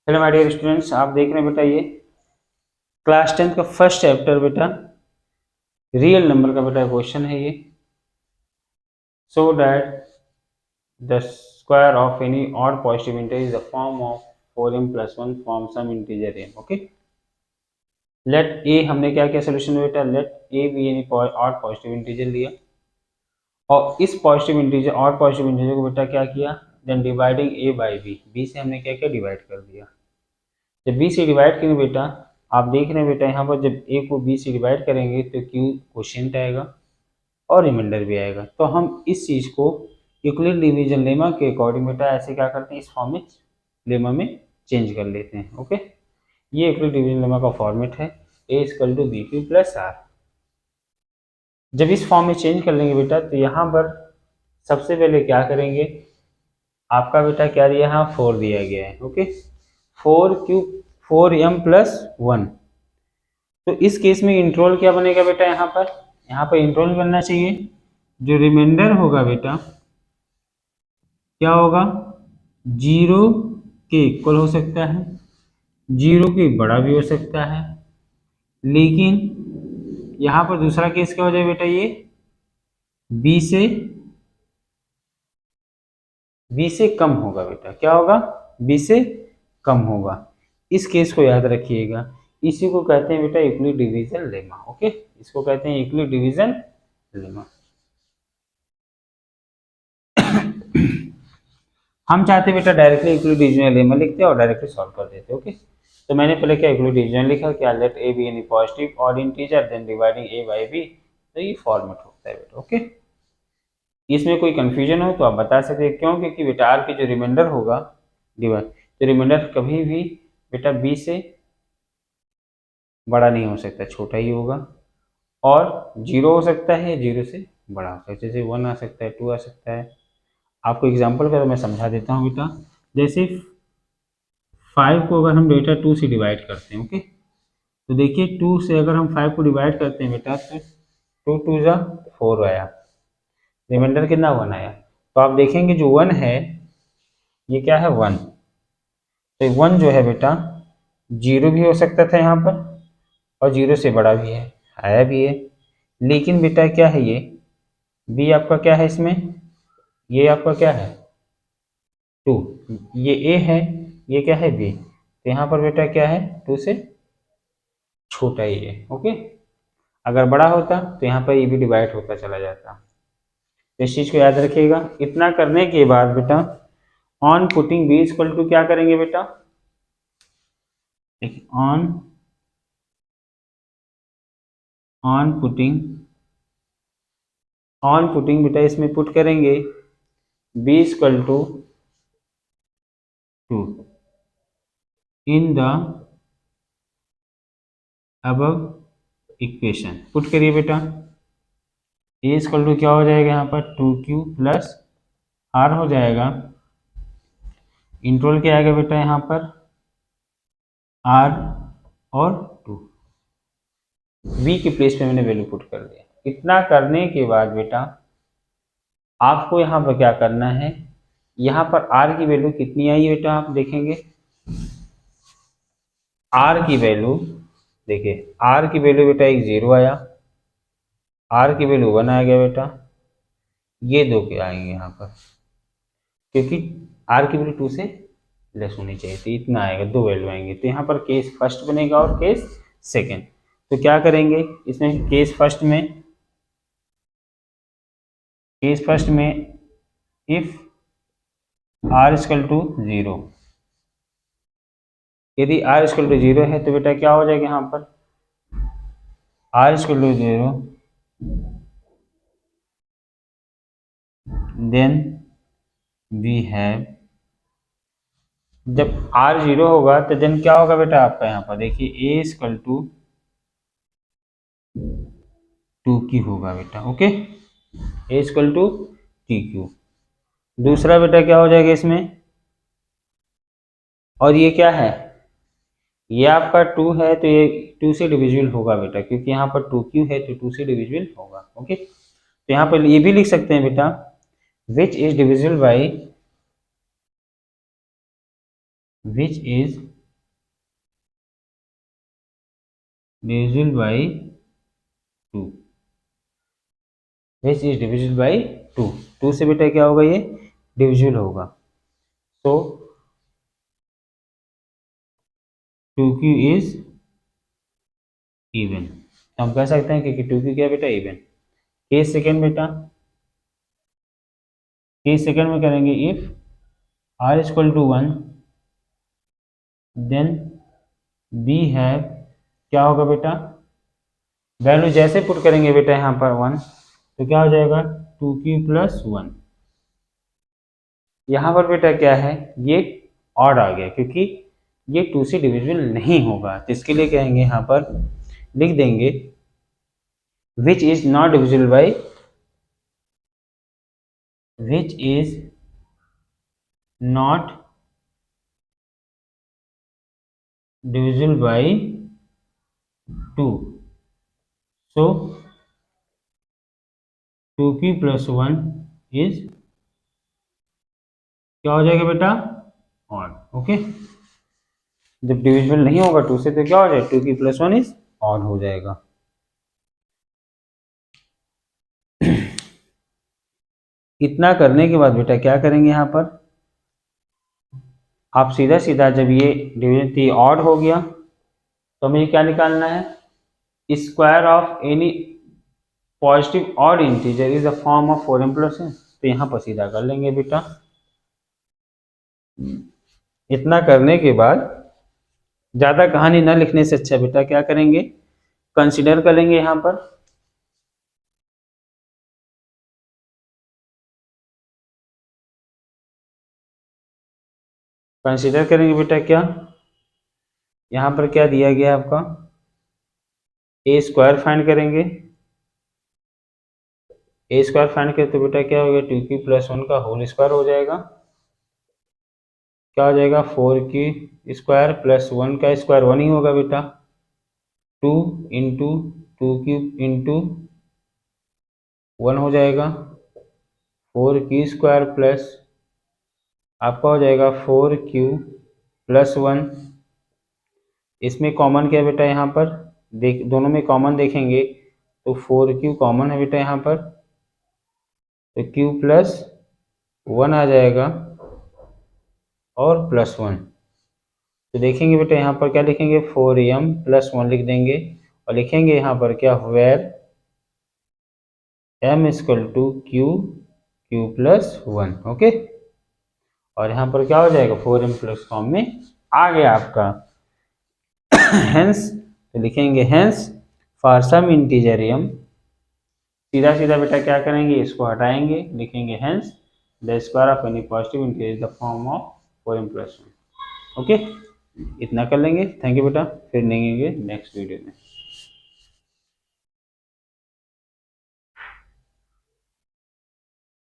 Hello my dear students, आप देख रहे हैं बेटा ये क्लास 10 का फर्स्ट चैप्टर बेटा रियल नंबर का बेटा क्वेश्चन है ये। So that the square of any odd positive integer is the form of 4m + 1 from some integer m। Okay, let a, हमने क्या किया सोल्यूशन में बेटा, let A B any odd positive integer लिया और इस positive integer odd positive integer को बेटा क्या किया, then dividing A by b से हमने क्या किया, डिवाइड कर दिया। जब बी से डिवाइड करेंगे बेटा, आप देख रहे हैं बेटा यहाँ पर जब ए को बी से डिवाइड करेंगे तो क्यू क्वोशिएंट आएगा और रिमाइंडर भी आएगा। तो हम इस चीज़ को यूक्लिड डिवीजन लेमा के अकॉर्डिंग बेटा ऐसे क्या करते हैं, इस फॉर्म में लेमा में चेंज कर लेते हैं। ओके, ये यूक्लिड डिवीजन लेमा का फॉर्मेट है, a equal to b q plus r. जब इस फॉर्म में चेंज कर लेंगे बेटा तो यहाँ पर सबसे पहले क्या करेंगे, आपका बेटा क्या दिया, यहाँ 4 दिया गया है। Okay, 4m + 1। तो इस केस में इंट्रोल क्या बनेगा बेटा, यहाँ पर इंट्रोल बनना चाहिए। जो रिमाइंडर होगा बेटा क्या होगा, 0 के इक्वल हो सकता है, 0 के बड़ा भी हो सकता है, लेकिन यहाँ पर दूसरा केस क्या हो जाए बेटा, ये b से कम होगा बेटा। क्या होगा, b से कम होगा। इस केस को याद रखिएगा, इसी को कहते हैं बेटा यूक्लिड डिवीजन लेमा। ओके, इसको कहते हैं यूक्लिड डिवीजन लेमा। हम चाहते हैं बेटा डायरेक्टली यूक्लिड डिवीजन लेमा लिखते हैं और डायरेक्टली सॉल्व कर देते हैं। ओके, तो मैंने पहले क्या यूक्लिड डिवीजन लिखा, क्या let A B any positive odd integer then dividing A by B. तो ये फॉर्मेट होता है बेटा। ओके, इसमें कोई कंफ्यूजन हो तो आप बता सकते हैं, क्यों, क्योंकि बेटा आर की जो रिमाइंडर होगा डिवाइड, तो रिमाइंडर कभी भी बेटा बी से बड़ा नहीं हो सकता, छोटा ही होगा, और 0 हो सकता है, 0 से बड़ा हो सकता है, जैसे 1 आ सकता है, 2 आ सकता है। आपको एग्जांपल पर मैं समझा देता हूँ बेटा। जैसे 5 को अगर हम बेटा 2 से डिवाइड करते हैं, ओके, तो देखिए 2 से अगर हम 5 को डिवाइड करते हैं बेटा तो 2 2 जा 4 आया, रिमाइंडर कितना 1 आया। तो आप देखेंगे जो 1 है ये क्या है, 1। तो 1 जो है बेटा 0 भी हो सकता था यहाँ पर और 0 से बड़ा भी है, आया भी है, लेकिन बेटा क्या है, ये b आपका क्या है, इसमें ये आपका क्या है 2, ये a है, ये क्या है b। तो यहाँ पर बेटा क्या है, 2 से छोटा ही है। ओके, अगर बड़ा होता तो यहाँ पर ये भी डिवाइड होता चला जाता। तो इस चीज़ को याद रखिएगा। इतना करने के बाद बेटा on putting b equal to क्या करेंगे बेटा, ऑन पुटिंग बेटा इसमें पुट करेंगे b equal to 2 in the above equation. Put करिए बेटा, a इक्वल टू क्या हो जाएगा, यहाँ पर 2q प्लस r हो जाएगा, इंट्रोल क्या आएगा बेटा, यहाँ पर r और 2, v के प्लेस पे मैंने वैल्यू पुट कर दिया। इतना करने के बाद बेटा आपको यहाँ पर क्या करना है, यहाँ पर r की वैल्यू कितनी आई बेटा, आप देखेंगे r की वैल्यू, देखिए r की वैल्यू बेटा एक 0 आया, r की वैल्यू 1 आ गया बेटा, ये दो के आएंगे यहाँ पर, क्योंकि r की वैल्यू 2 से लेस होनी चाहिए, तो इतना आएगा, दो वैल्यू आएंगे। तो यहाँ पर केस फर्स्ट बनेगा और केस सेकंड। तो क्या करेंगे इसमें, केस फर्स्ट में इफ r इक्वल टू 0, यदि r इक्वल टू 0 है तो बेटा क्या हो जाएगा, यहाँ पर r equal to 0 then we have, जब r 0 होगा तो देन क्या होगा बेटा आपका, यहाँ पर देखिए a इक्वल टू 2q होगा बेटा। Okay, a equal to 2q। दूसरा बेटा क्या हो जाएगा इसमें, और ये क्या है, ये आपका 2 है तो ये 2 से डिविजिबल होगा बेटा, क्योंकि यहाँ पर 2q है तो 2 से डिविजिबल होगा। ओके, तो यहाँ पर ये भी लिख सकते हैं बेटा which is divisible by divisible by 2, which is divisible by 2। 2 से बेटा क्या होगा, ये डिविजिबल होगा। So 2q is even. हम कह सकते हैं कि 2q क्या बेटा, इवन। केस सेकेंड बेटा, केस सेकेंड में करेंगे if r equal to 1 then b have, क्या होगा बेटा, वैल्यू जैसे पुट करेंगे बेटा यहाँ पर 1, तो क्या हो जाएगा 2q प्लस 1। यहाँ पर बेटा क्या है, ये ऑड आ गया क्योंकि ये 2 से डिविजिबल नहीं होगा, तो इसके लिए कहेंगे यहाँ पर लिख देंगे which is not divisible by, which is not divisible by 2, so 2q plus 1 is, क्या हो जाएगा बेटा, ऑड। ओके, जब डिविजिबल नहीं होगा 2 से तो क्या हो जाएगा, 2q plus 1 इज ऑड हो जाएगा। इतना करने के बाद बेटा क्या करेंगे, यहाँ पर आप सीधा सीधा जब ये डिविजन ऑड हो गया तो हमें क्या निकालना है, square of any positive odd integer is a form of 4m plus n। तो यहाँ पर सीधा कर लेंगे बेटा। इतना करने के बाद ज़्यादा कहानी ना लिखने से अच्छा बेटा क्या करेंगे, कंसिडर कर लेंगे यहाँ पर कंसिडर करेंगे बेटा क्या, यहाँ पर क्या दिया गया आपका, ए स्क्वायर फाइंड करेंगे। ए स्क्वायर फाइंड करें तो बेटा क्या हो गया, 2q प्लस 1 का होल स्क्वायर हो जाएगा। क्या हो जाएगा, 4q स्क्वायर प्लस 1 का स्क्वायर 1 ही होगा बेटा, 2 इंटू 2q इंटू 1 हो जाएगा, 4q स्क्वायर प्लस आपका हो जाएगा 4q प्लस 1। इसमें कॉमन क्या है बेटा, यहाँ पर देख, दोनों में कॉमन देखेंगे तो 4q कॉमन है बेटा यहाँ पर, तो q प्लस 1 आ जाएगा और प्लस 1। तो देखेंगे बेटा यहाँ पर क्या लिखेंगे, 4m प्लस 1 लिख देंगे और लिखेंगे यहाँ पर क्या, where m equal to q plus 1। Okay, और यहाँ पर क्या हो जाएगा, 4m प्लस फॉर्म में आ गया आपका। हेंस तो लिखेंगे hence for some integer m, सीधा सीधा बेटा क्या करेंगे, इसको हटाएंगे, लिखेंगे hence the square of any positive integer the form of 4m plus 1। Okay, इतना कर लेंगे। थैंक यू बेटा, फिर मिलेंगे नेक्स्ट वीडियो में।